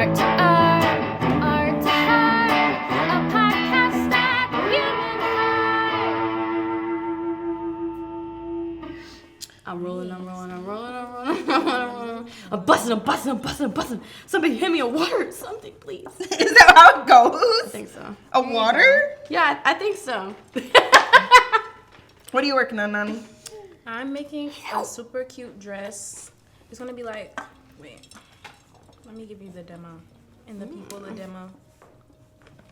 Art to art to heart, a podcast that you and I. I'm rolling. I'm busting. Somebody hand me a water, something, please. Is that how it goes? I think so. A water? Yeah, I think so. What are you working on, Nani? I'm making a super cute dress. It's gonna be like, wait, let me give you the demo and the people the demo.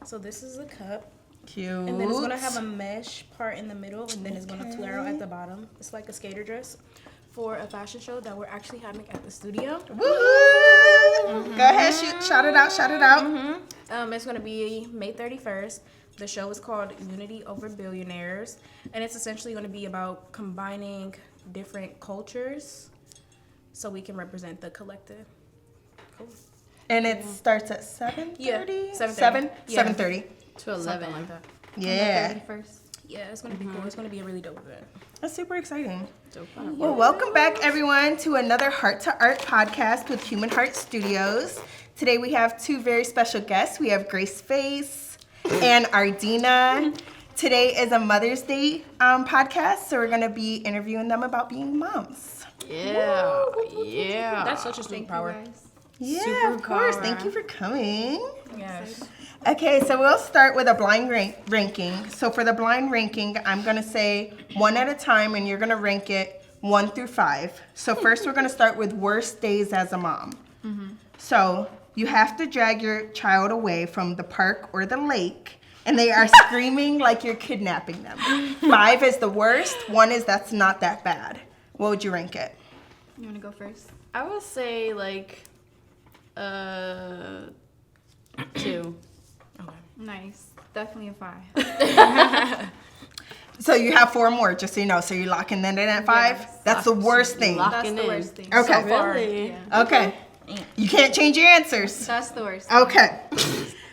So this is a cup. Cute. And then it's gonna have a mesh part in the middle, and then it's gonna flare out at the bottom. It's like a skater dress for a fashion show that we're actually having at the studio. Woo! Mm-hmm. Go ahead, shout it out. Mm-hmm. It's gonna be May 31st. The show is called Unity Over Billionaires, and it's essentially gonna be about combining different cultures so we can represent the collective. Cool. And it starts at 7:30? Yeah, 7:30. To 11. Like that. Yeah. Yeah, it's gonna be cool. It's gonna be a really dope event. That's super exciting. So fun. Well, welcome back, everyone, to another Heart to Art podcast with Human Heart Studios. Today we have two very special guests. We have Grace Face and Ardina. Today is a Mother's Day podcast, so we're going to be interviewing them about being moms. Yeah. That's such a superpower. Yeah, of course. Thank you for coming. Yes. Okay, so we'll start with a blind ranking. So for the blind ranking, I'm going to say one at a time, and you're going to rank it 1 through 5. So first, we're going to start with worst days as a mom. Mm-hmm. So you have to drag your child away from the park or the lake, and they are screaming like you're kidnapping them. 5 is the worst. 1 is that's not that bad. What would you rank it? You want to go first? I would say like 2. Nice. Definitely a 5. So you have 4 more, just so you know. So you're locking that in at 5? Yes. That's the worst thing. That's the worst thing. Okay. So far. Really? Yeah. Okay. You can't change your answers. That's the worst thing. Okay.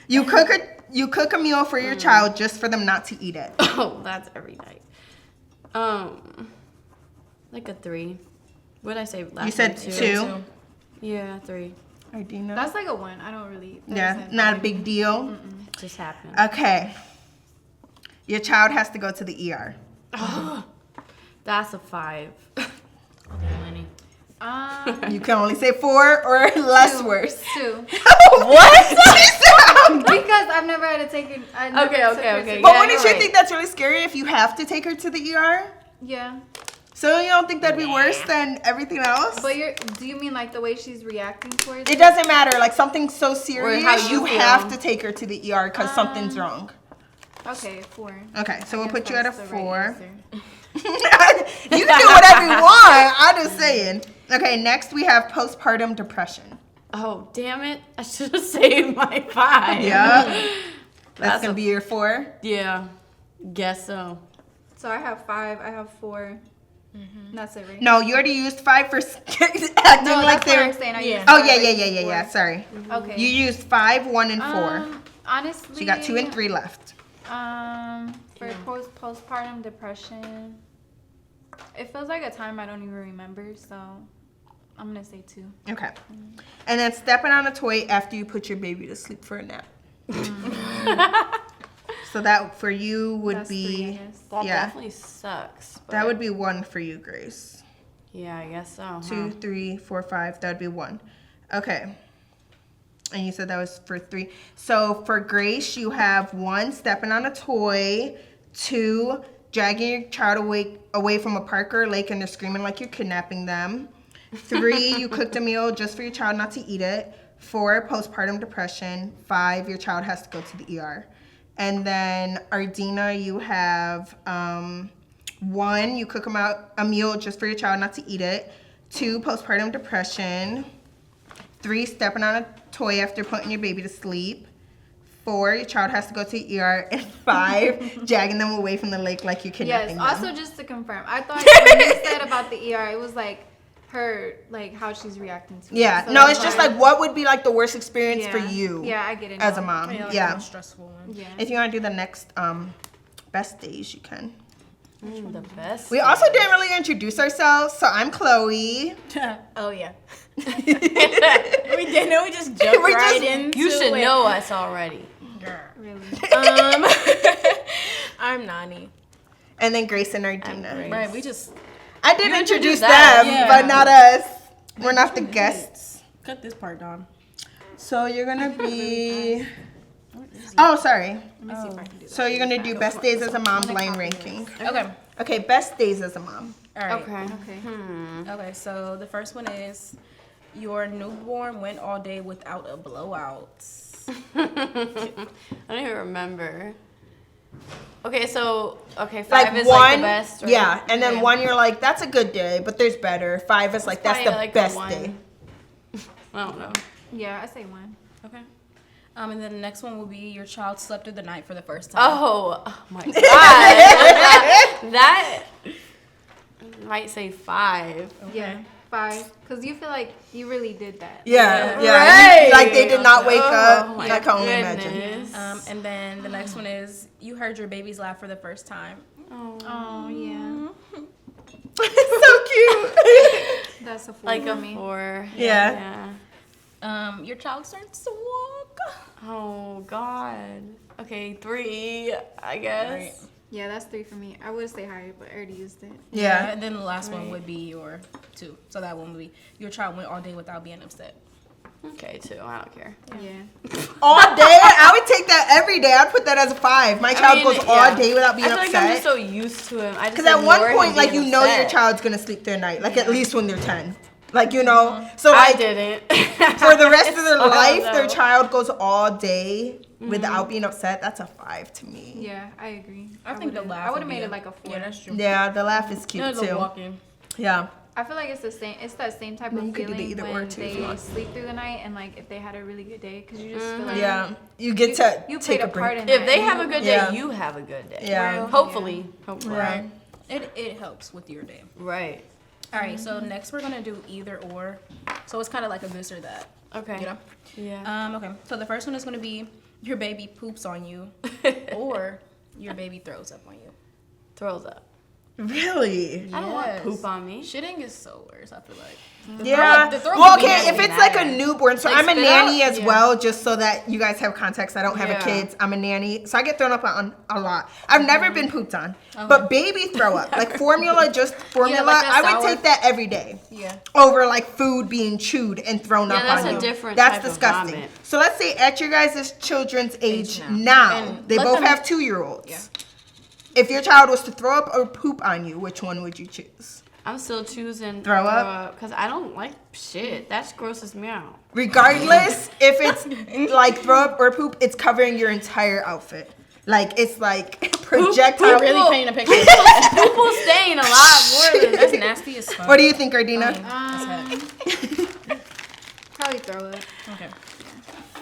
You cook a meal for your child just for them not to eat it. Oh, that's every night. Like a 3. What did I say last You said time? 2. Yeah, 3. Ardina? That's like a 1. I don't really. Yeah, not a big deal. Just happened. Okay. Your child has to go to the ER. That's a 5. Lenny. You can only say 4 or less worse. 2. What? Because I've never had to take it. Okay. But Yeah, wouldn't you you're think that's really scary if you have to take her to the ER? Yeah. So you don't think that'd be worse than everything else? But do you mean like the way she's reacting towards It doesn't matter. Like something so serious, how you feel. have to take her to the ER because something's wrong. Okay, 4. Okay, so we'll Guess put you at a that's the 4. right answer. You can do whatever you want. I'm just saying. Okay, next we have postpartum depression. Oh, damn it. I should have saved my 5. Yeah. That's going to be your 4? Yeah. Guess so. So I have 5. I have 4. That's it, right? No, you already used 5 for acting No, like that's what they're... I'm saying. I used Oh, 5, yeah. Sorry. Okay. You used 5, 1, and 4. Honestly. So you got 2 and 3 left. For postpartum depression, it feels like a time I don't even remember, so I'm gonna say 2. Okay. And then stepping on a toy after you put your baby to sleep for a nap. So that for you would That's be 3, I guess. That Yeah. definitely sucks. But that would be 1 for you, Grace. Yeah, I guess so. 2, 3, 4, 5. That would be 1. Okay. And you said that was for 3. So for Grace, you have 1, stepping on a toy. 2, dragging your child away from a park or a lake and they're screaming like you're kidnapping them. 3, you cooked a meal just for your child not to eat it. 4, postpartum depression. 5, your child has to go to the ER. And then Ardina, you have 1, you cook a meal just for your child not to eat it. 2, postpartum depression. 3, stepping on a toy after putting your baby to sleep. 4, your child has to go to the ER. And 5, dragging them away from the lake like you're kidnapping them. Also, just to confirm, I thought when you said about the ER, it was like her, like how she's reacting to it. Yeah, So no, that's it's just why- like what would be like the worst experience Yeah. for you Yeah, I get it. as a now. mom. Like Yeah. the most stressful one. Yeah. If you want to do the next best days, you can. The best. We also didn't really introduce ourselves, so I'm Chloe. Oh yeah. We didn't. We just jumped We right just- into You should it. know us already. Really? I'm Nani. And then Grace and Ardina. Grace. Right. We just I did You introduce introduced that, them, yeah. but not us. We're not the guests. cut this part down. So you're gonna be. Oh, sorry. Let me see if I can do that. So you're gonna do best days as a mom blind ranking. Okay. Okay, best days as a mom. All right. Okay. Okay. Okay. So the first one is your newborn went all day without a blowout. I don't even remember. Okay, so five Like is one, like the best. Right? yeah, and then Okay. one you're like, that's a good day, but there's better. 5 is like, that's Probably the like a best 1. day. I don't know. Yeah, I say 1. Okay. And then the next one will be your child slept through the night for the first time. Oh my god. that might say 5. Yeah, 5. Because you feel like you really did that. Yeah, yeah. Right. Like they did not wake Oh up. my I can only imagine. goodness. And then the next one is you heard your baby's laugh for the first time. Oh, yeah. So cute. That's a 4 Like for a me. 4. Yeah. Your child starts to walk. Oh god. Okay, 3, I guess. Right. Yeah, that's 3 for me. I would say higher, but I already used it. Yeah. And then the last one would be your 2. So that one would be your child went all day without being upset. Okay, 2. I don't care. Yeah. All day? I would take that every day. I'd put that as a 5. My child mean, goes yeah. all day without being I feel like I'm just upset. so used to him. I just Because at one ignore him point, like, being you know your upset. child's going to sleep through the night. Like, at least when they're 10. Like, you know? So, I like, didn't. for the rest of their So, life, no. their child goes all day without being upset. That's a 5 to me. Yeah, I agree. I think the would've- laugh I would would have be made a- it like a 4. Yeah, that's true. Yeah, the laugh is cute, Yeah, the too. walking. Yeah. I feel like it's the same. It's that same type You of could do the feeling either or when too, if they you want. sleep through the night and like if they had a really good day, because you just feel like Yeah. You get to you take played a a part break. in If that. they have a good day, Yeah. you have a good day. Yeah. Hopefully. Hopefully. Yeah. It helps with your day. Right. All right, so next we're gonna do either or. So it's kind of like a this or that, Okay. you know? Yeah. Okay, so the first one is gonna be your baby poops on you, or your baby throws up on you. Throws up. Really? I don't want Yes. poop on me. Shitting is so worse. I feel like. Yeah. the throw Well, would be okay, if nasty. it's like a newborn, so Like I'm a spit nanny out? as Yeah. well, just so that you guys have context. I don't have a Yeah. kids. I'm a nanny, so I get thrown up on a lot. I've never been pooped on, but baby throw up, like formula, just formula. like that I would sour- take that every day. Yeah. Over like food being chewed and thrown Yeah, up that's on a you. different That's type of disgusting. vomit. So let's say at your guys' children's age now. now, And they let both them- have 2-year-olds. Yeah. If your child was to throw up or poop on you, which one would you choose? I'm still choosing Throw up? because I don't like shit. That grosses me out. Regardless, if it's like throw up or poop, it's covering your entire outfit. Like it's like projectile. Really paint a picture. Poop will stain a lot more than That's nasty as fuck. What do you think, Ardina? That's heavy. Probably throw it. Okay.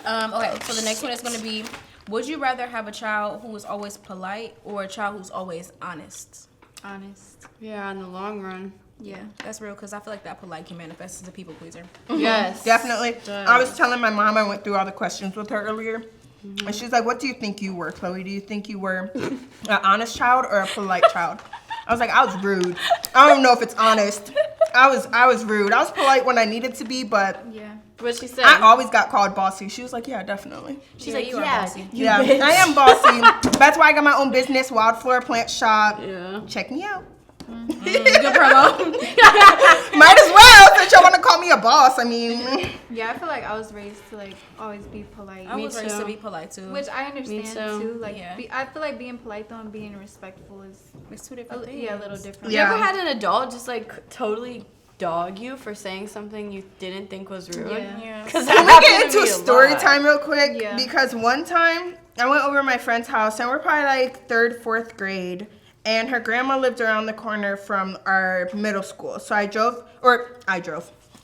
Okay, so the next one is going to be, would you rather have a child who is always polite or a child who's always honest? Honest. Yeah, in the long run. Yeah. That's real, because I feel like that polite can manifest as a people pleaser. Yes. Definitely. I was telling my mom, I went through all the questions with her earlier. And she's like, what do you think you were, Chloe? Do you think you were an honest child or a polite child? I was like, I was rude. I don't know if it's honest. I was rude. I was polite when I needed to be, but Yeah. What she said? I always got called bossy. She was like, yeah, definitely. She's like, you are bossy. Yeah, I am bossy. That's why I got my own business, Wildflower Plant Shop. Yeah. Check me out. Good promo. Might as well, since y'all want to call me a boss. I mean, Yeah, I feel like I was raised to like always be polite. I was raised too. to be polite too. Which I understand too. too. Like, Yeah. I feel like being polite though and being respectful is It's two different things. yeah, a little different. You ever Yeah. had an adult just like totally dog you for saying something you didn't think was rude? Yeah. Yeah. Because can we get into story time real quick? Yeah. Because one time I went over to my friend's house and we're probably like 3rd, 4th grade. And her grandma lived around the corner from our middle school. So I drove. I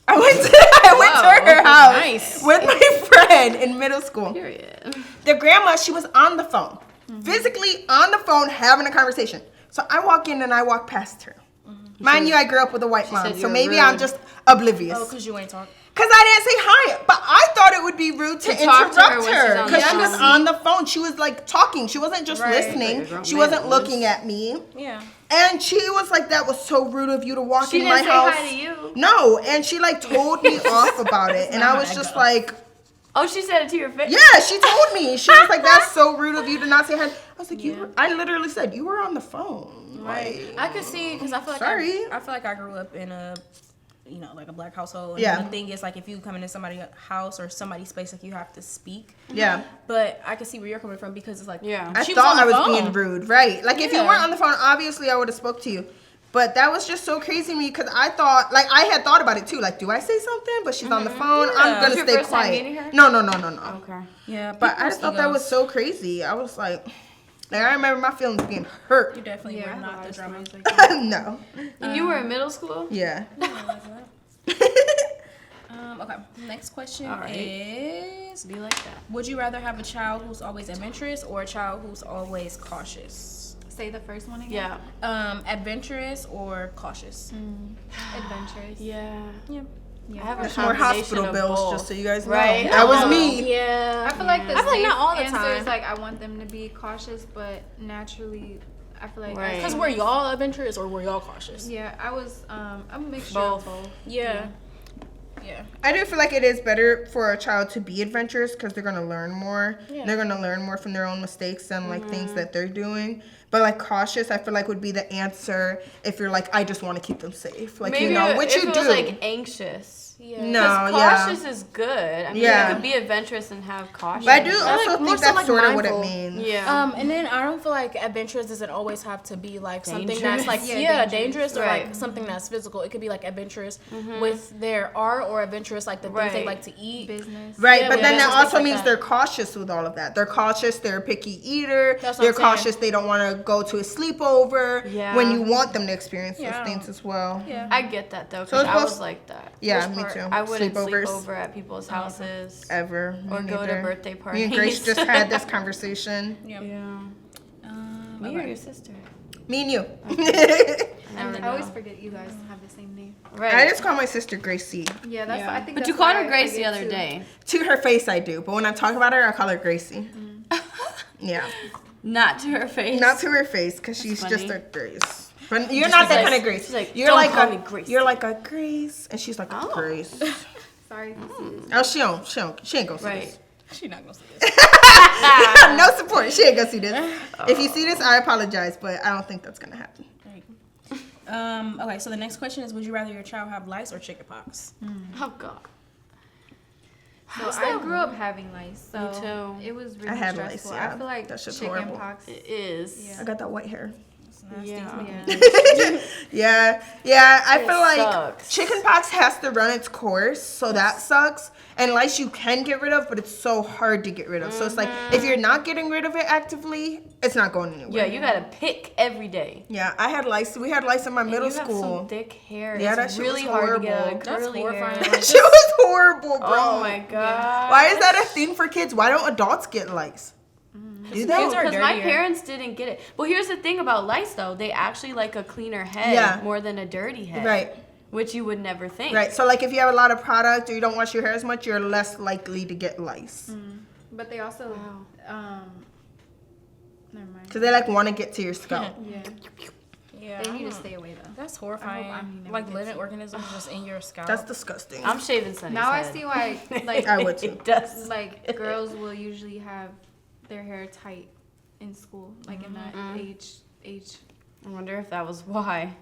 went to her house nice. with my friend in middle school. Period. The grandma, she was on the phone. Physically on the phone having a conversation. So I walk in and I walk past her. Mind you, I grew up with a white mom, said so you were maybe I'm rude. just oblivious. Oh, because you ain't talking. Because I didn't say hi. But I thought it would be rude to talk to her interrupt when her. she's on Because the she was phone. on the phone. She was like talking. She wasn't just Right. listening. Like a grown She man wasn't was. looking at me. Yeah. And she was like, that was so rude of you to walk She in didn't my say house. hi to you. No. And she like told me off about it. And not I how was that just goes. like, Oh, she said it to your face. yeah, she told me. She was like, that's so rude of you to not say hi. I was like, I literally said, you were on the phone. Right. Like, I could see because I feel like Sorry. I feel like I grew up in a, like a black household. And Yeah. The thing is, like, if you come into somebody's house or somebody's space, like, you have to speak. yeah. But I can see where you're coming from because it's like, Yeah. I she thought on I the was phone. being rude, right? Like if you Yeah. weren't on the phone, obviously I would have spoke to you. But that was just so crazy to me because I thought, like I had thought about it too. Like, do I say something? But she's on the phone. Yeah. I'm gonna Was your stay first time quiet. meeting her? No. Okay. Yeah. But I people's just thought that was egos. so crazy. I was like I remember my feelings being hurt. You definitely Yeah, I were have a not lot the of drama. stories like that. No. You were in middle school? Yeah. Okay. Next question All right. is: Be like that. would you rather have a child who's always adventurous or a child who's always cautious? Say the first one again. Yeah. Adventurous or cautious? Adventurous. Yeah. Yeah. I have a There's more combination hospital of bills, both. just so you guys know. Right. That was me. Yeah. I feel like the I feel like safe not all the answer time. is like I want them to be cautious, but naturally, I feel like Right. Because were y'all adventurous or were y'all cautious? yeah, I was a mixture Both. of both. Yeah. Yeah. I do feel like it is better for a child to be adventurous because they're gonna learn more. Yeah. They're gonna learn more from their own mistakes and like things that they're doing. But like cautious, I feel like would be the answer if you're like, I just want to keep them safe. Like Maybe you know, if which you it do. was like anxious. Yeah. No, Because yeah. cautious is good. I mean, Yeah. you could be adventurous and have caution. But I do I also like more think so, that's like, sort of what it mindful. means. Yeah. And then I don't feel like adventurous doesn't always have to be like something that's Dangerous. like Yeah, dangerous or Right. like something that's physical. It could be like adventurous with their art or adventurous like the things they Right. like to eat. Business. Right, Yeah, but with then that business, also things like means that. they're cautious with all of that. They're cautious, they're a picky eater, That's what they're I'm saying. cautious, they don't want to go to a sleepover Yeah. when you want them to experience Yeah. those things as well. Yeah. I get that though, So because it's I both- was like that. Yeah, Which me part? too. I wouldn't sleep Sleepovers. over at people's houses Ever. Me or go to neither. birthday Me parties. and Grace just had this conversation. Yeah. Yeah. Me or Okay. your sister? Me and you. Never I always know. forget you guys have the same name. Right. I just call my sister Gracie. Yeah, that's. I think. But that's you called why her I Grace the forget other too. day. To her face, I do, but when I talk about her, I call her Gracie. Yeah, Not to her face. not to her face, because she's funny. just a Grace. But you're Just not that like- kind of Grace. she's like, you're "Don't like call a me Gracie." You're like a Grace, and she's like a Oh. Grace. Sorry. Oh, she ain't gonna see Right. this. She not gonna see this. No support. She ain't gonna see this. If you see this, I apologize, but I don't think that's gonna happen. Okay, so the next question is: would you rather your child have lice or chickenpox? Oh God. So I grew up having lice, so Me too. it was really I had lice, stressful. yeah. I feel like That shit's chicken horrible. pox. It is. Yeah. I got that white hair. Yeah. Yeah. Yeah. I It feel like sucks. chickenpox has to run its course, so that sucks. And lice you can get rid of, but it's so hard to get rid of. So it's like if you're not getting rid of it actively, it's not going anywhere. Yeah, you gotta pick every day. Yeah, I had lice. We had lice in my middle you have school. some thick hair. Yeah, that It's shit really was hard to get horrible. a That's curly horrifying. hair. Like, She was horrible, bro. Oh my God. Why is that a thing for kids? Why don't adults get lice? Do they? kids are Because my dirtier. parents didn't get it. Well, here's the thing about lice, though. They actually like a cleaner head Yeah. more than a dirty head. Right. Which you would never think. Right. So like if you have a lot of product or you don't wash your hair as much, you're less likely to get lice. But they also, never mind. Because they like want to get to your scalp. Yeah. Yeah, They I need to don't- stay away though. That's horrifying. I'm never Like get living sick. organisms just in your scalp. That's disgusting. I'm shaving Sunny's Now I head. see why, like, I would too. It does. like girls will usually have their hair tight in school, like in that age. I wonder if that was why.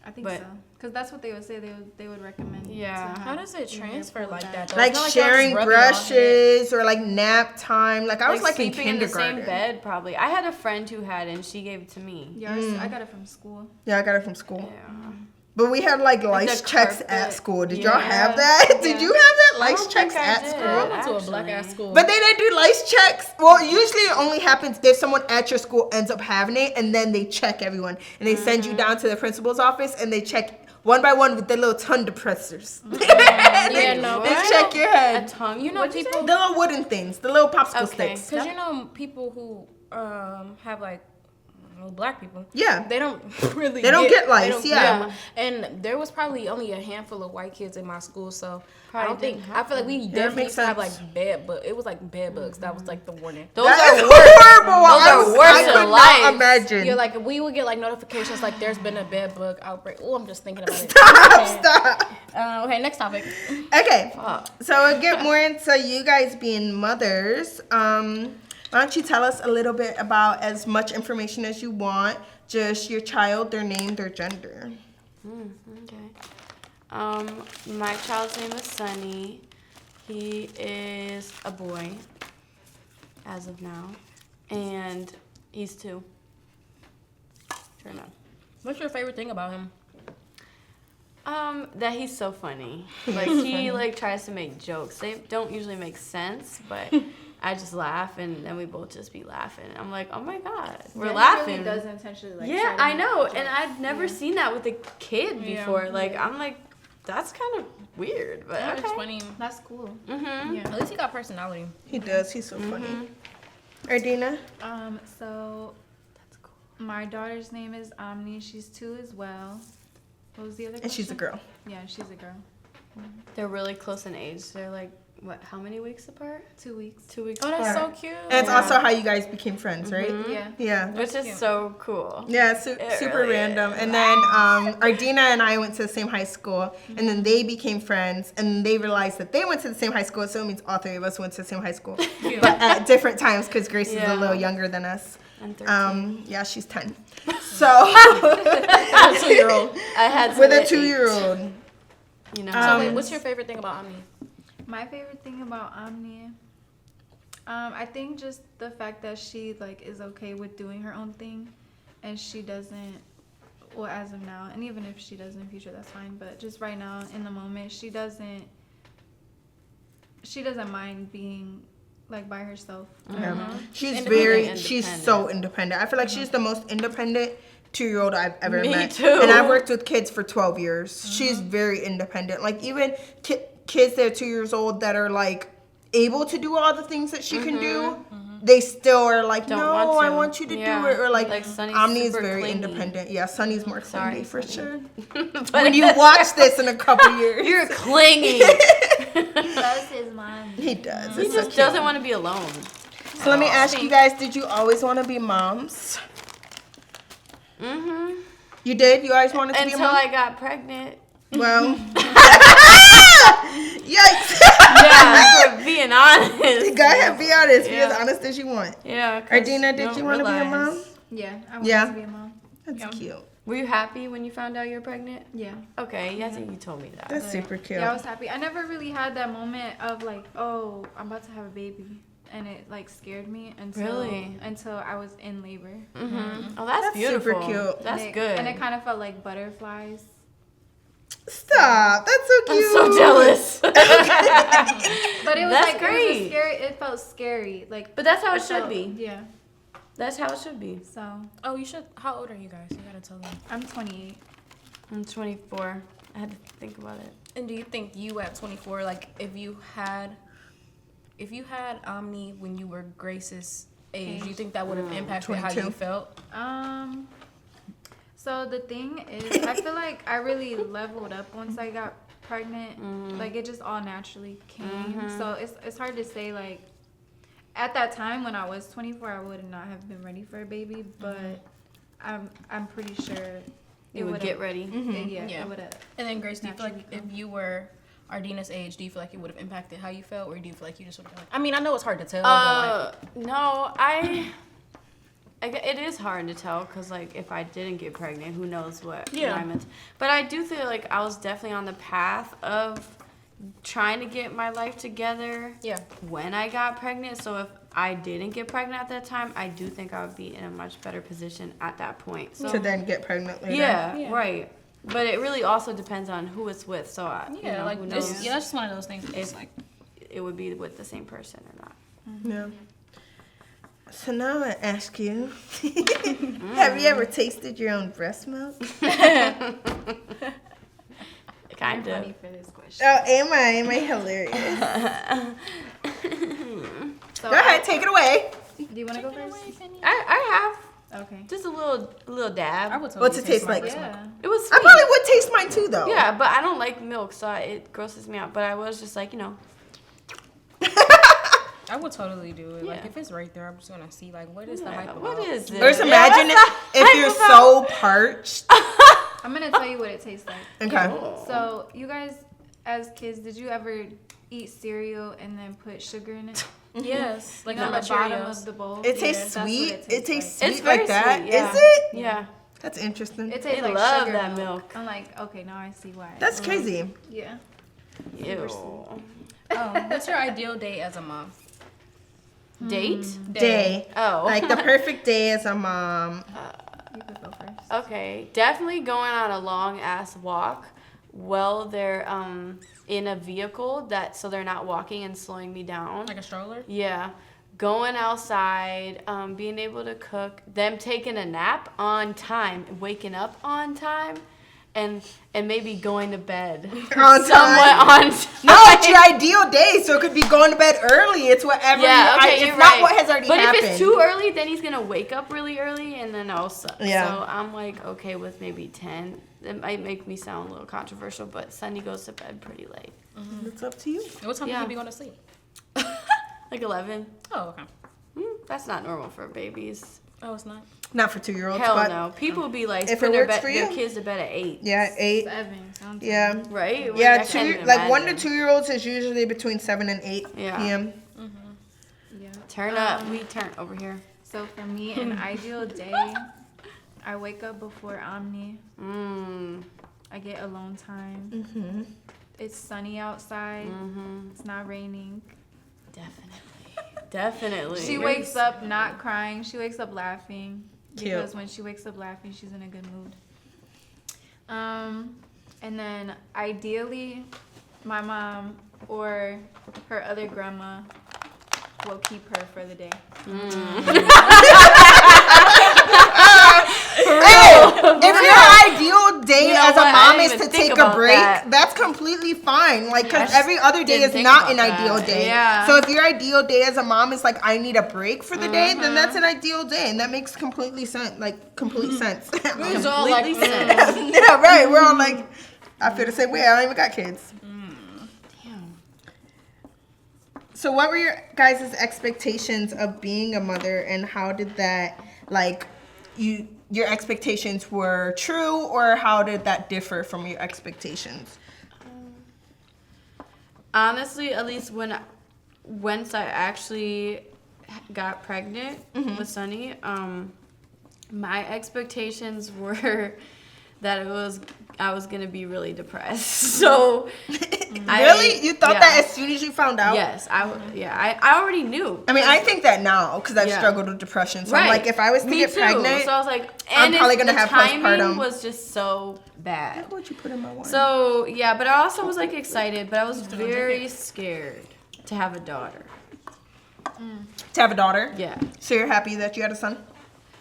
I think But- so, because that's what they would say. They would recommend. Yeah. to How have does it your hair transfer pulled like back. that? Though? Like It's not y'all just sharing rubbing it on it. brushes or like nap time. Like I was like in sleeping in the kindergarten. same bed, probably. I had a friend who had it, and she gave it to me. Yeah, I got it from school. Yeah, I got it from school. Yeah. But we had like lice the checks at carpet. school. Did Yeah. y'all have that? Did you have that lice don't checks think I at did. school? I went to a Actually. black ass school. But they didn't do lice checks. Well, usually it only happens if someone at your school ends up having it, and then they check everyone, and they send you down to the principal's office, and they check one by one with the little tongue depressors. yeah, no. They What? check your A head. tongue? You know What'd you people. The little wooden things, the little popsicle Okay. sticks. Because you know people who have like Well, black people. Yeah. They don't really. They don't get lice, yeah. And there was probably only a handful of white kids in my school, so I Probably don't think. didn't I feel like we that definitely makes used to have sense. like bed, but it was like bed bugs. That was like the warning. Those That are is worse. horrible. Those are worse I than could lice. not imagine. Yeah, like we would get like notifications like there's been a bed bug outbreak. Oh, I'm just thinking about it. Stop. Okay, next topic. Okay, Fuck. so we'll get more into you guys being mothers. Why don't you tell us a little bit about as much information as you want, just your child, their name, their gender. Okay. My child's name is Sunny. He is a boy, as of now, and he's 2. Sure enough. What's your favorite thing about him? That he's so funny. Like he like tries to make jokes. They don't usually make sense, but I just laugh, and then we both just be laughing. I'm like, oh my god, we're Yeah, laughing. He really does intentionally like. Yeah, try to I make know, jokes. and I've never seen that with a kid Yeah. before. Like I'm like, that's kind of weird, but That's okay. funny. That's cool. Mhm. Yeah, at least he got personality. He does. He's so funny. Ardina? So That's cool. my daughter's name is Omni. She's 2 as well. What was the other question? And she's a girl. Yeah, she's a girl. They're really close in age. They're like, what? How many weeks apart? 2 weeks. 2 weeks. Oh, that's apart. so cute. And it's Yeah. also how you guys became friends, right? Yeah. Yeah. Which is cute. so cool. Yeah, It super really random. is. And then Ardina and I went to the same high school, and then they became friends, and they realized that they went to the same high school, so it means all 3 of us went to the same high school, Cute. but at different times because Grace is Yeah. a little younger than us. I'm 13. Yeah, she's 10. So A 2-year-old. I had with a some 2-year-old. You know. So wait, what's your favorite thing about Omni? My favorite thing about Omni, I think just the fact that she like is okay with doing her own thing, and she doesn't. Well, as of now, and even if she does in the future, that's fine. But just right now, in the moment, she doesn't. She doesn't mind being like by herself. Yeah. She's Independent. she's so independent. I feel like she's the most independent 2-year-old I've ever Me met. too. And I've worked with kids for 12 years. She's very independent. Like even kids that are 2 years old that are like able to do all the things that she can do, they still are like, Don't no, want I to. want you to Yeah. do it. Or like Sonny's Omni is super very clingy. independent. Yeah, Sonny's more clingy Sorry, for Sonny. sure. But When you watch this in a couple years, You're clingy. That's his mom. he does. He It's so just cute. doesn't want to be alone. So let me ask you guys, did you always want to be moms? Mhm. You did? You always wanted to be a Until mom? I got pregnant. Well, yikes. Yeah, for being honest. Go ahead, be honest. Be Yeah. as honest as you want. Yeah. 'cause Ardina, did don't you want to be a mom? realize. Yeah, I wanted Yeah. to be a mom. That's cute. Were you happy when you found out you were pregnant? Yeah. Okay, I think you told me that. That's super cute. Yeah, I was happy. I never really had that moment of like, oh, I'm about to have a baby, and it like scared me until I was in labor. Mm-hmm. Oh, that's That's beautiful. super cute. That's And it- good. And it kind of felt like butterflies. Stop. That's so I'm cute. so jealous. But it was That's like it was great. a scary. It felt scary. Like, But that's how it should felt- be. Yeah. That's how it should be. So Oh, you should. How old are you guys? You gotta tell them. I'm 28. I'm 24. I had to think about it. And do you think you at 24, like if you had Omni when you were Grace's age, do you think that would have impacted how 22. you felt? So the thing is, I feel like I really leveled up once I got pregnant. Like it just all naturally came. So it's hard to say like at that time when I was 24, I would not have been ready for a baby, but I'm pretty sure You would get ready. Yeah, Yeah. it would have. And then Grace, do you feel like Naturally if you were Ardina's age, do you feel like it would have impacted how you felt, or do you feel like you just would have been like? I mean, I know it's hard to tell. No, it is hard to tell because like if I didn't get pregnant, who knows what I meant. But I do feel like I was definitely on the path of trying to get my life together. Yeah. When I got pregnant, so if I didn't get pregnant at that time, I do think I would be in a much better position at that point. So To then get pregnant later. yeah, right. But it really also depends on who it's with. So Yeah, you know, like who this, knows yeah, that's just one of those things. It's if like it would be with the same person or not. Yeah. So now I'm going to ask you, have you ever tasted your own breast milk? Kind of. Funny for this question. Oh, am I hilarious? So Go ahead, take it away. do you want to go first? I have. Okay. Just a little dab. I would totally What's it taste like? Yeah. It was I sweet. probably would taste mine too, though. Yeah, but I don't like milk, so it grosses me out. But I was just like, I would totally do it. Like Yeah. if it's right there, I'm just gonna see like what is the yeah, hype what about? is it? Or just imagine if you're so parched. I'm gonna tell you what it tastes like. Okay. So, you guys, as kids, did you ever eat cereal and then put sugar in it? Yes, like on on the the bottom Cheerios. of the bowl. It tastes that's what sweet. It tastes sweet It's very like that. sweet, yeah. Is it? Yeah. That's interesting. It tastes They like love sugar that milk. I'm like, okay, now I see why. That's crazy. Yeah. Ew. What's your ideal day as a mom? Date? Day. Oh. Like the perfect day as a mom. You could go first. Okay, definitely going on a long ass walk while they're in a vehicle so they're not walking and slowing me down. Like a stroller? Yeah. Going outside, being able to cook, them taking a nap on time, waking up on time, and maybe going to bed On somewhat time. on time. No, it's your ideal day, so it could be going to bed early. It's whatever. Yeah, okay, it's you're not right. what has already but happened. if it's too early, then he's gonna wake up really early, and then also. Yeah. So I'm like okay with maybe 10. It might make me sound a little controversial, but Sunny goes to bed pretty late, It's up to you. What time Yeah. do you be going to sleep? like 11. Oh, okay. That's not normal for babies. Oh, it's not. Not for 2-year-olds. Hell but no. People be like If it putting works for their you. kids to bed at 8. Yeah, 8. 7. Sounds Yeah. Right? Yeah, I can't even like 1 to imagine. 2-year-olds is usually between 7 and 8 Yeah. p.m. Yeah. Turn up. We turn over here. So for me, an ideal day, I wake up before Omni. I get alone time. Mm-hmm. It's sunny outside. It's not raining. Definitely. She wakes up not crying. She wakes up laughing. Cute. Because when she wakes up laughing, she's in a good mood. And then ideally, my mom or her other grandma will keep her for the day. If your ideal day You know as a what? I mom didn't is even to think take a about break, that. that's completely fine. Like, because I every other day didn't is think not an about ideal that. day. Yeah. So if your ideal day as a mom is like, I need a break for the day, then that's an ideal day, and that makes completely sense. Like, complete sense. It's all like, Completely sense. Yeah, right. We're all like, I feel the same way. I don't even got kids. Damn. So what were your guys' expectations of being a mother, and how did that, like, your expectations were true, or how did that differ from your expectations? Honestly, at least once I actually got pregnant with Sunny, my expectations were that I was gonna be really depressed. So Really? You thought that as soon as you found out? Yes, I already knew. I mean, I think that now because I've Yeah. struggled with depression. So I'm like, if I was to Me get too. pregnant, So I was like, I'm and probably gonna the have timing postpartum. was just so bad. Look what you put in my wine. So yeah, but I also was like excited, but I was very scared to have a daughter. To have a daughter? Yeah. So you're happy that you had a son?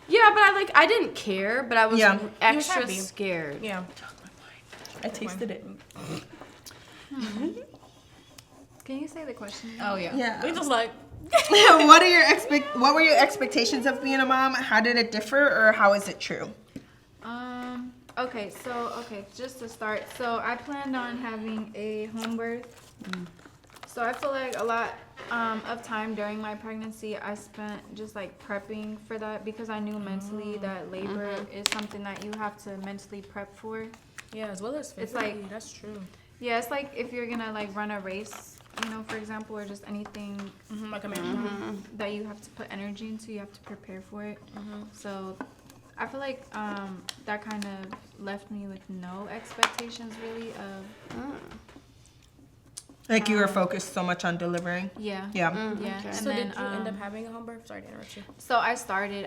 Yeah, but I didn't care, but I was Yeah. extra happy. scared. yeah. I tasted it. Can you say the question? Oh yeah. Yeah. We just like. What were your expectations of being a mom? How did it differ, or how is it true? Okay, just to start. So I planned on having a home birth. So I feel like a lot of time during my pregnancy I spent just like prepping for that, because I knew mentally that labor is something that you have to mentally prep for. Yeah, as well as It's physically, like- that's true. Yeah, it's like if you're gonna like run a race, you know, for example, or just anything Like a marathon. that you have to put energy into, you have to prepare for it. So I feel like that kind of left me with no expectations really of Like you were focused so much on delivering? yeah. Yeah. Yeah. Okay. And So then did you end up having a home birth? Sorry to interrupt you. so I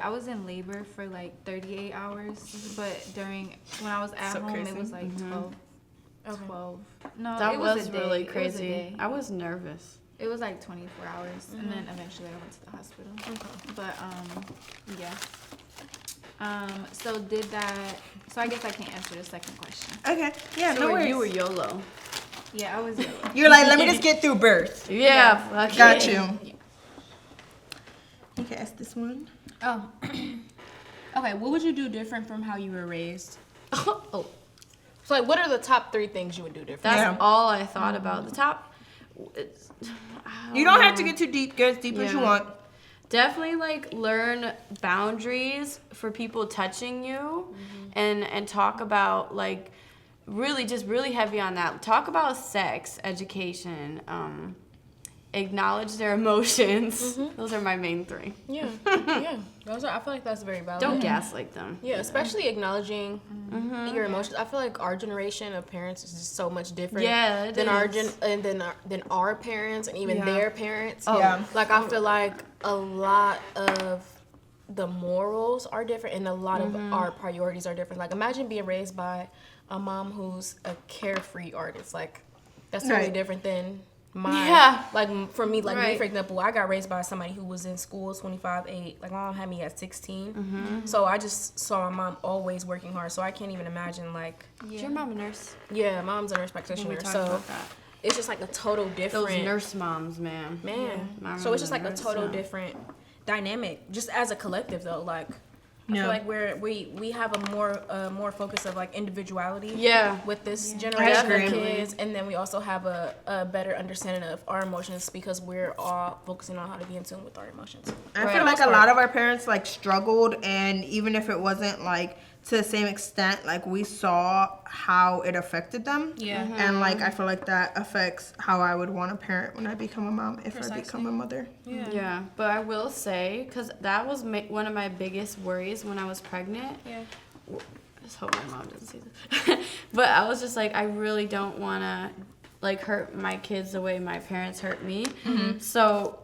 was in labor for like 38 hours, but when I was at So home crazy. it was like 12. Okay. 12. No, That it was was a day. really It was a crazy. day. I was nervous. It was like 24 hours, and then eventually I went to the hospital. But yeah. So did that? So I guess I can't answer the second question. Okay. Yeah, So no worries. you were YOLO. Yeah, I was yellow. You're like, let me just get through birth. Yeah. fuck Got it. you. You can ask this one. Oh. Okay, what would you do different from how you were raised? Oh. So, like, what are the top 3 things you would do different? That's Yeah. all I thought about. The top. You don't have to get too deep. Get as deep as you Yeah. want. Definitely like learn boundaries for people touching you, and talk about like really heavy on that. Talk about sex education. Acknowledge their emotions. Those are my main 3. Yeah. Those are. I feel like that's very valid. Don't gaslight them. Yeah, especially acknowledging your emotions. I feel like our generation of parents is just so much different than than our parents and even their parents. Oh. Yeah. Like I feel like a lot of the morals are different and a lot of our priorities are different. Like imagine being raised by a mom who's a carefree artist. Like that's totally Right. different than mine. Yeah. Like for me, like me, Right. for example, I got raised by somebody who was in school 25-8. Like my mom had me at 16. So I just saw my mom always working hard. So I can't even imagine like, Is your mom a nurse? yeah, mom's a nurse We practitioner. talked So about that. it's just like a total different Those nurse moms, man. man. I So it's just like remember a total nurse, different dynamic, just as a collective though. Like I Yeah. feel like we have a more focus of like individuality. Yeah. With this generation agree. of kids, and then we also have a better understanding of our emotions because we're all focusing on how to be in tune with our emotions. I feel like a lot of our parents like struggled, and even if it wasn't like to the same extent, like we saw how it affected them. Yeah. And like I feel like that affects how I would want to parent when I become a mom if I become a mother. Yeah, but I will say, because that was one of my biggest worries when I was pregnant. Yeah. Just hope my mom doesn't see this. But I was just like, I really don't want to like hurt my kids the way my parents hurt me. So,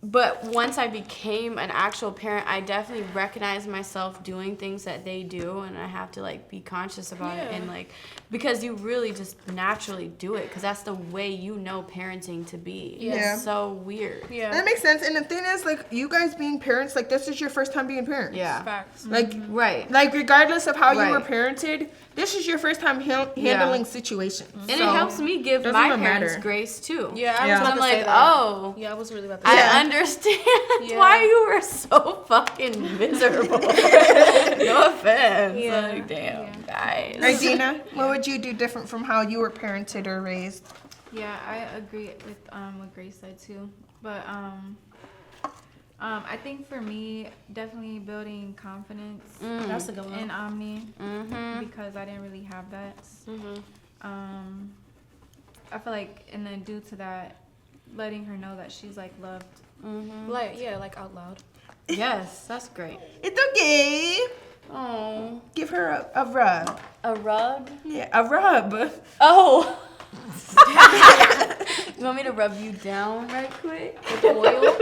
but once I became an actual parent, I definitely recognize myself doing things that they do, and I have to like be conscious about it, and like because you really just naturally do it because that's the way you know parenting to be. Yeah. It's so weird. Yeah. That makes sense. And the thing is, like, you guys being parents, like, this is your first time being parents. Yeah. Facts. Like, Right. like regardless of how you were Right. parented, this is your first time handling situations. And it helps me give doesn't my even parents matter. grace too. Yeah, I Yeah. was about I'm to like, say that. oh, Yeah, I was really about to say Yeah. I understand Yeah. why you were so fucking miserable. No offense. Yeah. Like, damn, guys. Ardina, what would you do different from how you were parented or raised? Yeah, I agree with what Grace said too. But I think for me, definitely building confidence That's a good one. in Omni Mm-hmm. because I didn't really have that. I feel like, and then due to that, letting her know that she's like loved. like like out loud. Yes, that's great. It's okay. Oh, Give her a rub. a rug? Yeah, a rub. Oh. You want me to rub you down right quick? With oil.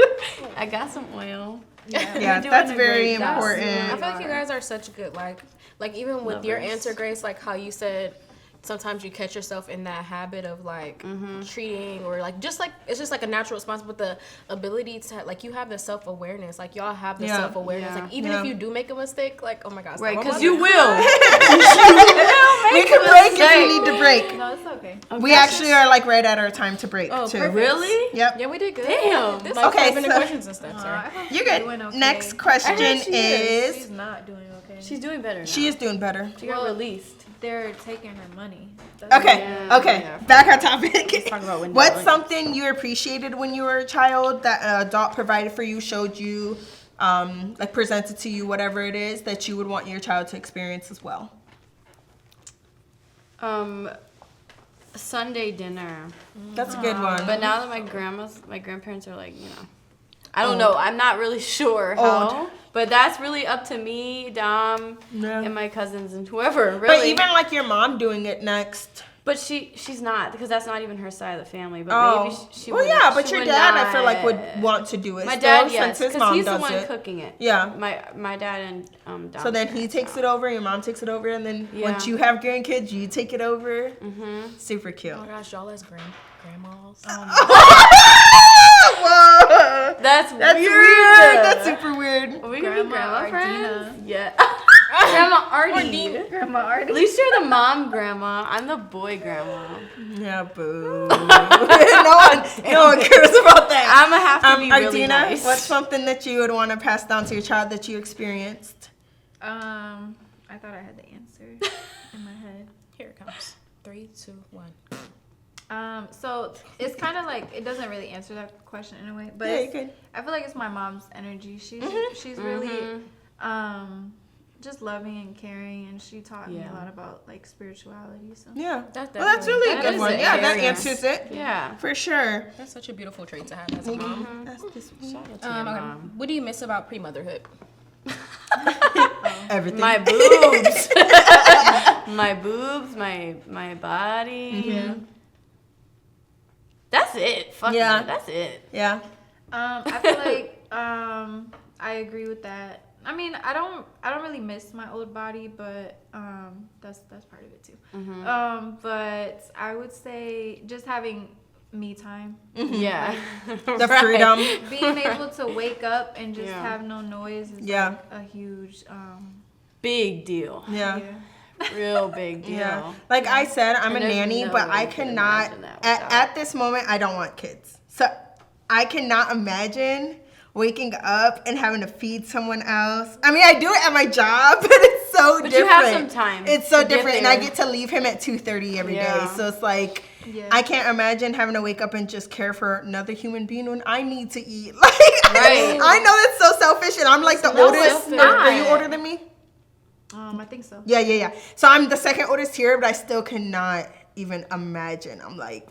I got some oil. Yeah, doing that's a very great job. important. I feel like you guys are such good like even with your Lovers. answer, Grace, like how you said sometimes you catch yourself in that habit of like treating or like it's just like a natural response, but the ability to like you have the self-awareness, like y'all have the Yeah. self-awareness, Yeah. like even Yeah. if you do make a mistake, like oh my gosh, Right, my because mother- you will. We can break if we need to break. No, it's okay. We actually are like right at our time to break too. perfect. Really? Yep. Yeah, we did good. Damn. This Okay, okay, been the so- questions and stuff. Sorry. You're good. Doing okay. Next question she is. is She's not doing okay. She's doing better now. she is doing better. She got released. They're taking her money. That's Okay, Yeah, okay. yeah. Back on topic. talk about when What's you're- something you appreciated when you were a child that an adult provided for you, showed you, like presented to you, whatever it is that you would want your child to experience as well? Sunday dinner. That's a good one. But now that my grandparents are like, I don't know. I'm not really sure how. Old. But that's really up to me, Dom, Yeah. and my cousins and whoever, really. But even like your mom doing it next. But she's not, because that's not even her side of the family. But Oh, maybe she well, would. yeah. But she your would dad, I feel like, not. would want to do it. My still, dad, yes, since his because mom he's the does one it. cooking it. Yeah. My dad and Dom. So then he takes it over, your mom takes it over, and then Yeah. once you have grandkids, you take it over. Super cute. Oh my gosh, y'all as grandmas. Whoa! That's That's weird. weird. That's super weird. Are we gonna be Grandma grandma friends? Ardina. Yeah. Grandma Artie. Grandma Artie. At least you're the mom grandma. I'm the boy grandma. Yeah, boo. no one cares about that. I'm gonna have to be really Ardina, nice. what's something that you would want to pass down to your child that you experienced? I thought I had the answer in my head. Here it comes. 3, 2, 1. So it's kind of like it doesn't really answer that question in a way, but Yeah, you it's- could. I feel like it's my mom's energy. She's really just loving and caring, and she taught me a lot about like spirituality. So Yeah. That's Well, that's really a that good is one. a Yeah, that very- answers it. Yeah. For sure. That's such a beautiful trait to have as a mom. That's this one. Shout out to your mom. What do you miss about pre-motherhood? Everything. My boobs. My boobs, my body. Yeah. That's it. Fuck Yeah. it. That's it. Yeah. I feel like I agree with that. I mean, I don't really miss my old body, but that's part of it too. But I would say just having me time, Yeah. The freedom. being able to wake up and just Yeah. have no noise is Yeah. like a huge Big deal. Yeah. Real big deal. Yeah. Like I said, I'm a And there's nanny, no but way I you can cannot, imagine that without- at this moment, I don't want kids. So I cannot imagine waking up and having to feed someone else. I mean, I do it at my job, but it's so But different. you have some time It's so to get different. And I there. get to leave him at 2:30 every day. Yeah. So it's like, Yeah. I can't imagine having to wake up and just care for another human being when I need to eat. Like, Right. I know that's so selfish, and I'm like the No, oldest. it's Are you not. older than me? I think so. Yeah. So I'm the second oldest here, but I still cannot even imagine. I'm like,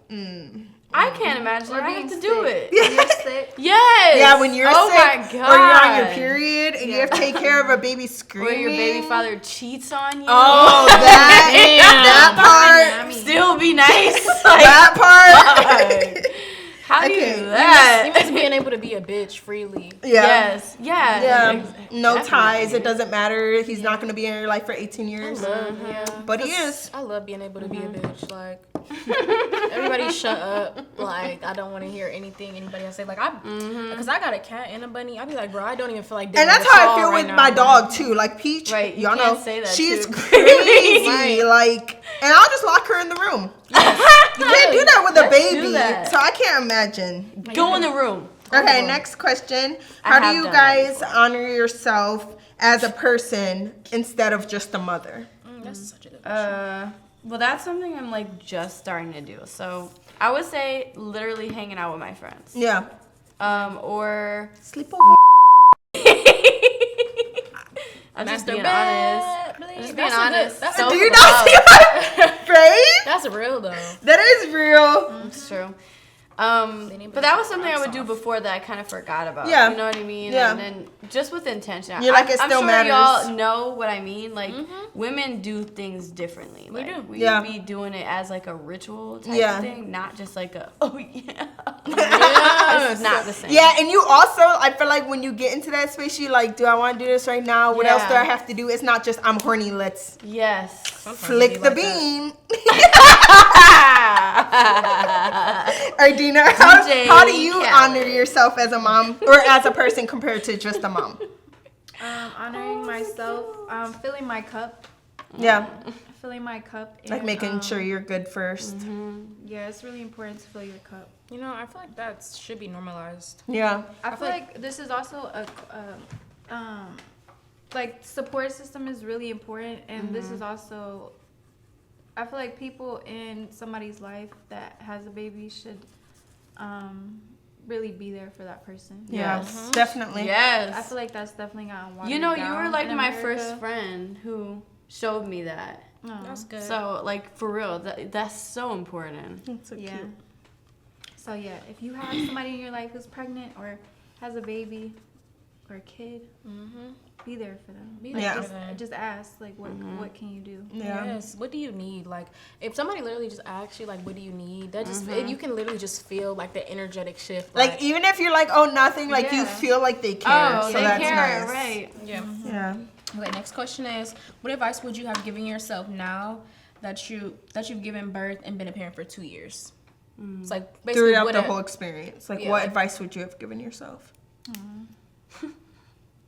I can't imagine. Or I have being to do sick. it. When you're sick. Yes. Yeah, when you're oh sick, my God. or you're on your period, and you have to take care of a baby Or screaming. your baby father cheats on you. Oh, that part. Still be nice. That part. How do you Okay. do You that? miss being able to be a bitch freely. Yeah. Yes. Yeah. Yeah. No Definitely. ties. It doesn't matter. He's not going to be in your life for 18 years. Yeah. But he is. I love being able to be a bitch. Like, everybody shut up. Like, I don't want to hear anything anybody else say. Like, Because I got a cat and a bunny. I'd be like, bro, I don't even feel like doing And that's this how I all feel right with now. my dog too. Like Peach, Right, you y'all can't know, say that she's too. crazy. Right. Like, and I'll just lock her in the room. You can't do that with a Let's do baby. that. So I can't imagine. Go in the room. Okay, next question. I How do have you done that guys honor yourself as a person instead of just a mother? That's such a good Well, that's something I'm like just starting to do. So I would say literally hanging out with my friends. Yeah. Or Sleep over. I'm just Master being bed, honest. please. I'm just being That's a good- honest. that's Do you not see my face? that's real though. That is real. It's true. But that was something I would do before that I kind of forgot about. Yeah. You know what I mean? Yeah. And then just with intention. You're like, it I'm still sure matters. y'all know what I mean. Like, women do things differently. Like, do. We Yeah. be doing it as like a ritual type Yeah. of thing, not just like a, oh yeah. It's not the same. Yeah, and you also, I feel like when you get into that space, you like, do I want to do this right now? What else do I have to do? It's not just, I'm horny, let's Yes. flick the beam. Ardina, how do you honor yourself as a mom or as a person compared to just a mom? Honoring myself, filling my cup. Yeah, Filling my cup. And, like making sure you're good 1st. Yeah, it's really important to fill your cup. You know, I feel like that should be normalized. Yeah, I feel like this is also a like support system is really important, and this is also. I feel like people in somebody's life that has a baby should really be there for that person. yes, definitely. Yes. I feel like that's definitely gotten watered You know, you down were like in my America. first friend who showed me that. Oh, That's good. So, like, for real, that's so important. That's so yeah. cute. So yeah, if you have somebody in your life who's pregnant or has a baby or a kid, be there for them. Be Like, there for just, them. just ask like what can you do? Yeah. Yes. What do you need? Like, if somebody literally just asks you, like, what do you need? That just you can literally just feel like the energetic shift. Like even if you're like, oh, nothing, like you Yeah. feel like they care. Oh, so they that's care, nice. right? Yeah. Yeah. Okay, next question is, what advice would you have given yourself now that you've given birth and been a parent for 2 years? it's like basically Throughout what the a- whole experience, like Yeah, what like- advice would you have given yourself?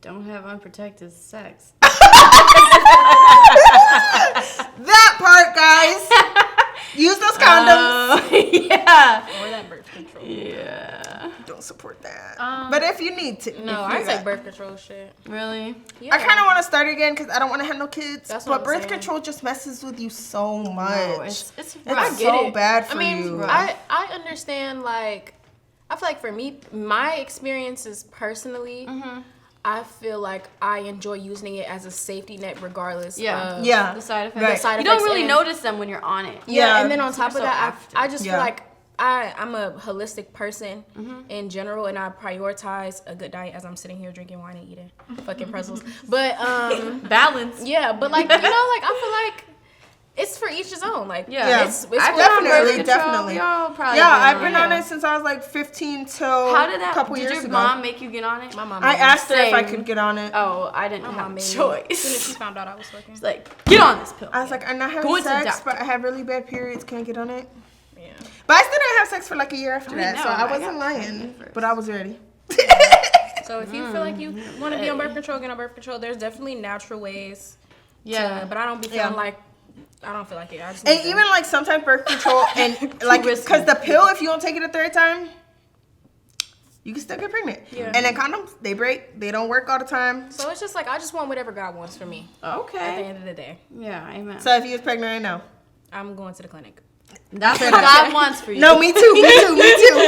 Don't have unprotected sex. That part, guys. Use those condoms. Yeah. Or that birth control. Yeah. Don't support that. But if you need to. No, I say birth control shit. Really? Yeah. I kind of want to start again because I don't want to have no kids. That's what but I'm birth saying. control just messes with you so much. No, it's It's rough. so bad for I mean, you. I understand, like, I feel like for me, my experiences personally, I feel like I enjoy using it as a safety net regardless Yeah. of Yeah. The side effects. Right. the side You don't effects really and- notice them when you're on it. Yeah, Yeah. and then on top So of that, after. I just Yeah. feel like I'm a holistic person in general, and I prioritize a good diet as I'm sitting here drinking wine and eating fucking pretzels. But Balance. yeah, but like, you know, like I feel like it's for each his own. Like Yeah. it's I've for been on definitely, birth control. definitely. Y'all probably Yeah, been I've been on it. it since I was like 15 till How did that? a couple Did years your ago. mom make you get on it? my mom. I asked her if I Same. could get on it. Oh, I didn't mom have a made me. As soon as she choice. found out I was fucking. It's like, get on this pill. I was like, I'm not having Go to the sex, doctor. but I have really bad periods. Can I get on it? Yeah. But I still didn't have sex for like a year after I that, so know, I I wasn't got lying. pregnant first. But I was ready. So if you feel like you want to be on birth control, get on birth control. There's definitely natural ways. Yeah. But I don't be feeling Yeah. like I don't feel like it. I just And need to- even like sometimes birth control and like risky. because the pill, if you don't take it a third time, you can still get pregnant. Yeah. And then condoms, they break. They don't work all the time. So it's just like I just want whatever God wants for me. At the Okay. end of the day, Yeah, amen. So if you was pregnant right now. I'm going to the clinic. That's what God wants for you. No, me too, me too, me too.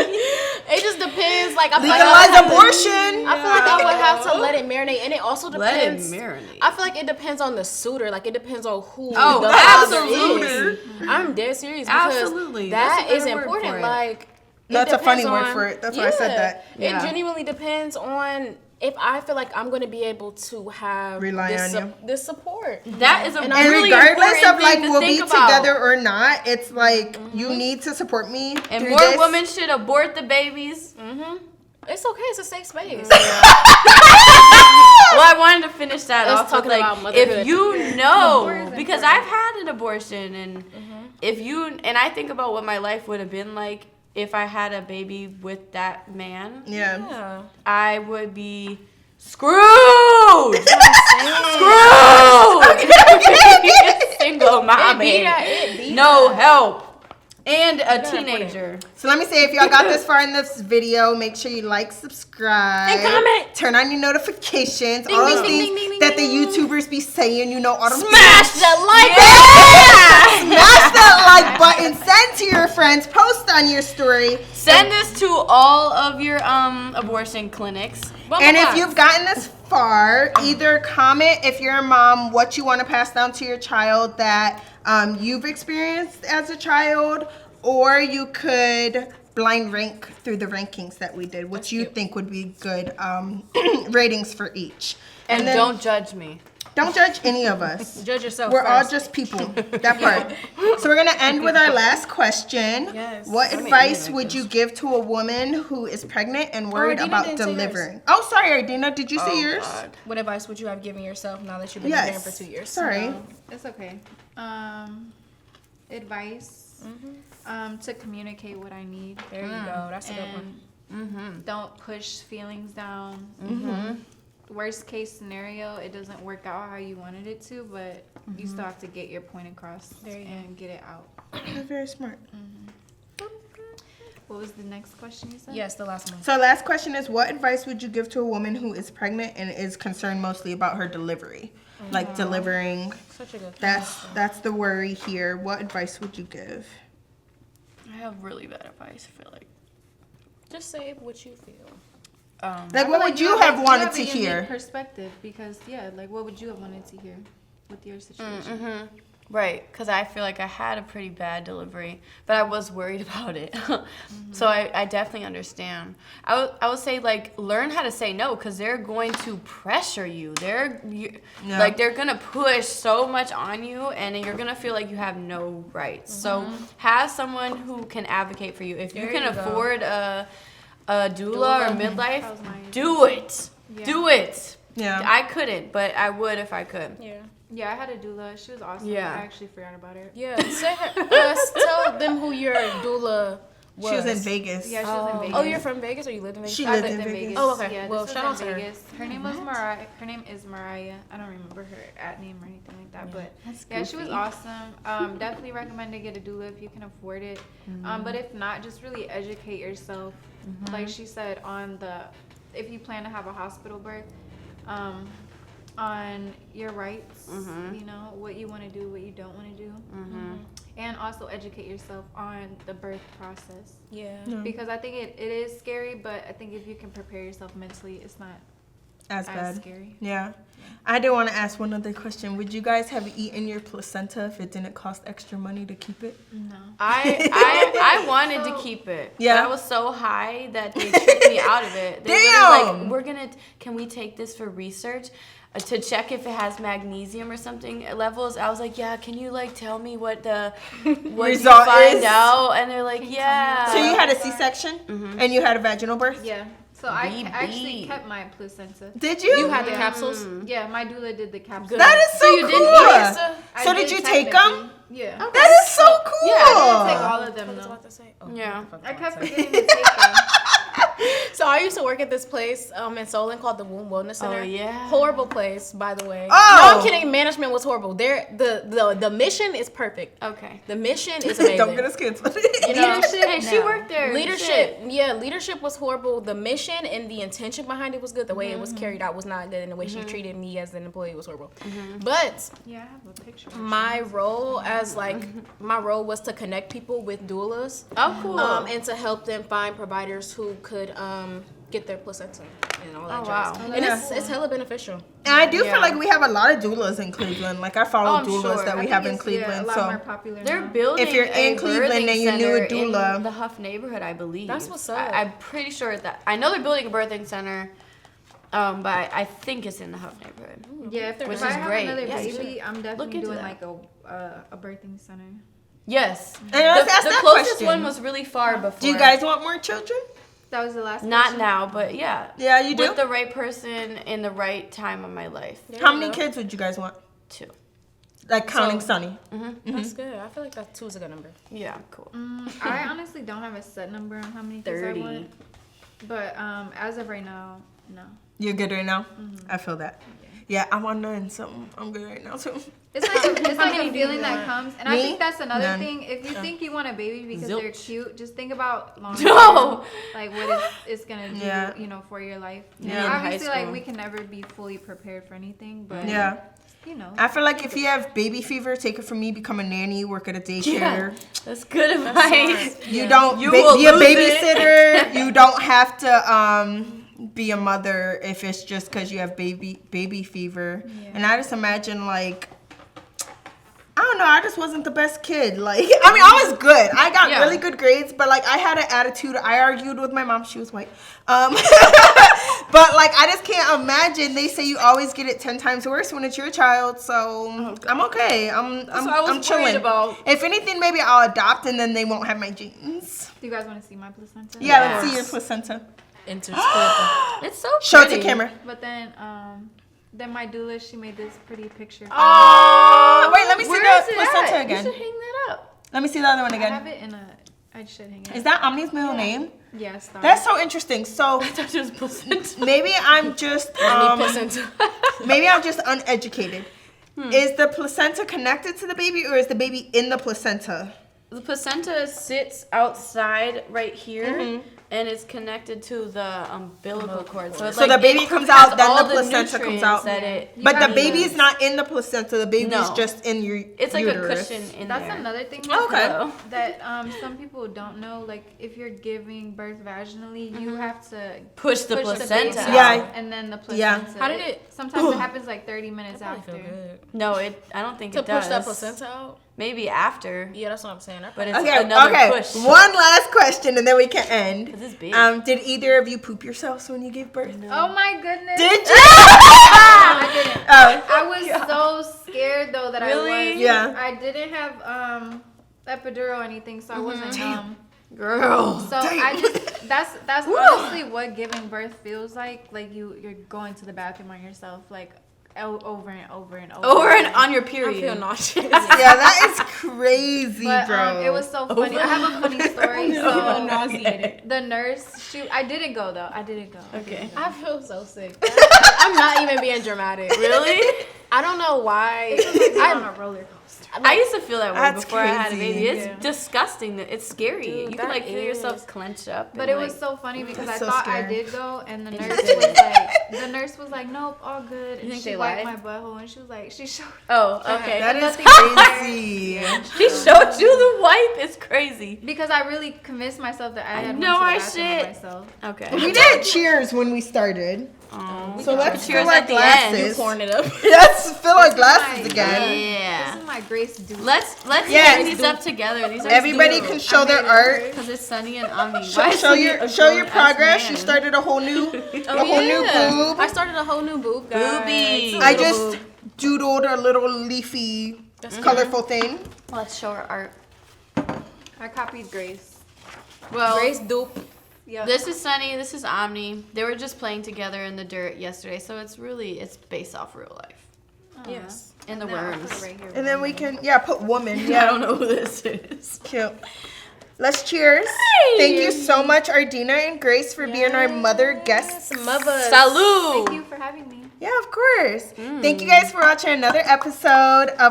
it just depends. Like I feel like Legalize I would have to- abortion. I feel like I would have to let it marinate, and it also Let it depends. marinate. I feel like it depends on the suitor. Like it depends on who. Oh, the father absolutely. is. I'm dead serious because Absolutely. that That's a is better word important. for it. Like That's a funny depends word for it. That's why I said that. Yeah. It genuinely depends on if I feel like I'm going to be able to have Rely this, on you. this support. That is a And And really regardless important of like thing to we'll be think about. together or not, it's like you need to support me. And through more this. women should abort the babies. It's okay. It's a safe space. Well, I wanted to finish that Us off with talking like, about motherhood. if you know, because I've had an abortion, and if you, and I think about what my life would have been like if I had a baby with that man, Yeah. Yeah. I would be screwed. Screwed. Single mommy, no help, and a teenager. So let me say, if y'all got this far in this video, make sure you like, subscribe, And comment. turn on your notifications, Ding, all ding, those ding, things ding, ding, that ding, the YouTubers be saying, you know, all the Smash the like Smash that like button, send to your friends, post on your story. Send this to all of your abortion clinics. And if you've gotten this far, either comment if you're a mom what you want to pass down to your child that you've experienced as a child, or you could blind rank through the rankings that we did, which you think would be good ratings for each. And then don't judge me. don't judge any of us. Judge yourself. We're all first. just people. That part. So we're gonna end with our last question. Yes. What advice would you give to a woman who is pregnant and worried Ardina about didn't say yours. delivering? Oh, sorry, Ardina. Did you say yours? What advice would you have given yourself now that you've been Yes. pregnant for 2 years? Sorry. It's okay. Advice. To communicate what I need. There you go. That's a good one. And don't push feelings down. Worst case scenario, it doesn't work out how you wanted it to, but you still have to get your point across and get it out. You're very smart. What was the next question you said? Yes, the last one. So last question is, what advice would you give to a woman who is pregnant and is concerned mostly about her delivery? Like delivering. Such a good. That's the worry here. What advice would you give? I have really bad advice, I feel like. Just say what you feel. Like, what would you have wanted to a unique hear? perspective, because like what would you have wanted to hear with your situation? Right, because I feel like I had a pretty bad delivery, but I was worried about it. So I definitely understand. I would say, like, learn how to say no, because they're going to pressure you. They're going to push so much on you, and you're going to feel like you have no rights. So have someone who can advocate for you. If you can afford a doula or midlife, That was mine. do it. Yeah. Do it. Yeah. I couldn't, but I would if I could. Yeah. Yeah, I had a doula. She was awesome. Yeah. I actually forgot about her. Yeah, tell them who your doula She was in Vegas. Yeah, she was in Vegas. Oh, you're from Vegas, or you lived in Vegas? She I lived lived in in Vegas. Vegas. Oh, okay. Yeah, Well, this shout was out in to her. Vegas. Her name was Mariah. Her name is Mariah. I don't remember her at name or anything like that, but yeah, she was awesome. Definitely recommend to get a doula if you can afford it. But if not, just really educate yourself. Like she said, if you plan to have a hospital birth, on your rights, you know, what you want to do, what you don't want to do. And also educate yourself on the birth process. Yeah. Because I think it is scary, but I think if you can prepare yourself mentally, it's not As bad. scary. Yeah. I did want to ask one other question. Would you guys have eaten your placenta if it didn't cost extra money to keep it? No. I wanted to keep it. Yeah. But I was so high that they tricked me out of it. They Damn! were like, can we take this for research? To check if it has magnesium or something levels. I was like, yeah, can you like tell me what Result you find is? out? And they're like, yeah. So you had a C-section and you had a vaginal birth? Yeah. So I BB. actually kept my placenta. Did you? You had the capsules? Yeah, my doula did the capsule. That is so you cool. didn't eat I So did you take technically. them? Yeah. That is so cool. I didn't take all of them though. Yeah. I kept forgetting to take them. So I used to work at this place in Solon called the Womb Wellness Center. Oh, yeah. Horrible place, by the way. Oh. No, I'm kidding. Management was horrible. The mission is perfect. Okay. The mission is amazing. Don't get us canceled. You know, Hey, she worked there. leadership was horrible. The mission and the intention behind it was good. The way it was carried out was not good, and the way she treated me as an employee was horrible. But Yeah, I have a picture. my role was to connect people with doulas. Oh, cool. And to help them find providers who could get their placenta and all that Oh, jazz. wow. And it's hella beneficial. And I do Yeah. feel like we have a lot of doulas in Cleveland. Like I follow I'm doulas sure. that I we have in Cleveland. a lot So more popular They're now. building. If you're in a Cleveland birthing and you knew a center doula- in the Huff neighborhood, I believe. That's what's up. I'm pretty sure that I know they're building a birthing center, but I think it's in the Huff neighborhood. Yeah, Which if I is have great. another Yeah, you baby, I'm definitely into doing that. like a birthing center. Yes. And let's ask The that closest question. one was really far before. Do you guys want more children? That was the last. Not question. now, but yeah. Yeah, you do. With the right person in the right time of my life. How many kids would you guys want? 2. Like counting Sunny. That's good. I feel like that 2 is a good number. Yeah, cool. I honestly don't have a set number on how many kids 30. I want. But as of right now, no. You're good right now? I feel that. Yeah, I want none, so I'm good right now too. It's like a feeling that comes, and I Me? think that's another None. thing. If you think you want a baby because they're Zilch. cute, just think about long term, No. like what it's gonna do, Yeah. you know, for your life. Yeah. And In high obviously, like school. we can never be fully prepared for anything, but Yeah. you know, I feel like if you have baby fever, take it from me, become a nanny, work at a daycare. Yeah. That's good advice. You don't You be will a lose it. babysitter. You don't have to be a mother if it's just because you have baby fever. And I just imagine like, I don't know, I just wasn't the best kid. Like, I mean, I was good. I got Yeah. really good grades, but like I had an attitude. I argued with my mom. She was white. But like, I just can't imagine. They say you always get it 10 times worse when it's your child. So I'm okay. I'm what I was I'm chilling. worried about. If anything, maybe I'll adopt and then they won't have my genes. do you guys want to see my placenta? Yeah, Yes. let's see your placenta. It's so Show it pretty. to camera. But then my doula, she made this pretty picture. Oh, wait, let me see Where the is it placenta at? again. You should hang that up. Let me see the other one I have again. it in a. I should hang it. Is that Omni's middle name? Yeah, Star. That's so interesting. So Just placenta. maybe I'm just maybe I'm just uneducated. Is the placenta connected to the baby or is the baby in the placenta? The placenta sits outside right here, and it's connected to the umbilical cord. So, it's So like the baby it comes has out, then all the placenta comes nutrients out. that it But the have baby to- is not in the placenta. The baby is No. just in your It's like uterus. a cushion in That's there. another thing. Okay. So- That some people don't know. Like if you're giving birth vaginally, you have to Push the push placenta. baby Yeah. out, and then the Yeah. placenta. How did it- Sometimes it happens like 30 minutes Probably after. feel good. No, I don't think To it does. push that placenta out? Maybe after, Yeah, that's what I'm saying. but it's Okay, another okay. push. One last question and then we can end. 'Cause it's big. Did either of you poop yourselves when you gave birth? Oh my goodness! Did you? I didn't. Oh. I was so scared though that Really? I was. Yeah. I didn't have epidural or anything, so I wasn't numb. Girl. So I just that's honestly what giving birth feels like. Like you're going to the bathroom on yourself. Like over and over and over. Over and on your I period. feel nauseous. Yeah, that is crazy, But bro. it was so funny. I have a funny story. So nauseated. the nurse, I didn't go though. I didn't go. Okay. I feel so sick. I'm not even being dramatic. Really? I don't know why. I'm on a roller coaster. I used to feel that way That's before I had a crazy. baby. It's Yeah. disgusting. It's scary. Dude, You can like that feel yourself is. clenched up. But and, it was like, so funny because That's I so thought I scary. did go, and the And you nurse didn't. was like, nope, all good. And think she they wiped lied? my butthole, and she was like, she showed. Oh, okay. That is Nothing crazy. She showed you the wipe. It's crazy. Because I really convinced myself that I had know went I to the bathroom should. myself. Okay. We did cheers when we started. Oh. So let's Cheers fill our at the end. glasses. Pouring it up. Let's fill our This is glasses my- again. Yeah. This is my Grace Duke. Let's Yes. hang these up together. These are Everybody can show their art. because it's Sunny and Omni. Why is Show Sunny your a show your grown-ass progress. man? You started a whole new boob. I started a whole new boob, guys. Boobies. I Little just boob. doodled a little leafy, colorful thing. Let's show our art. I copied Grace. Well, Grace dupe. Yeah. this is Sunny. This is Omni. They were just playing together in the dirt yesterday, so it's based off real life. Yes. And the Now I'll worms. put it right here. And then we can put woman. I Yeah, don't know who this is. cute. Let's cheers. Thank you so much, Ardina and Grace, for being our mother guests. Mother. Salud. Thank you for having me. Yeah, of course. Thank you guys for watching another episode of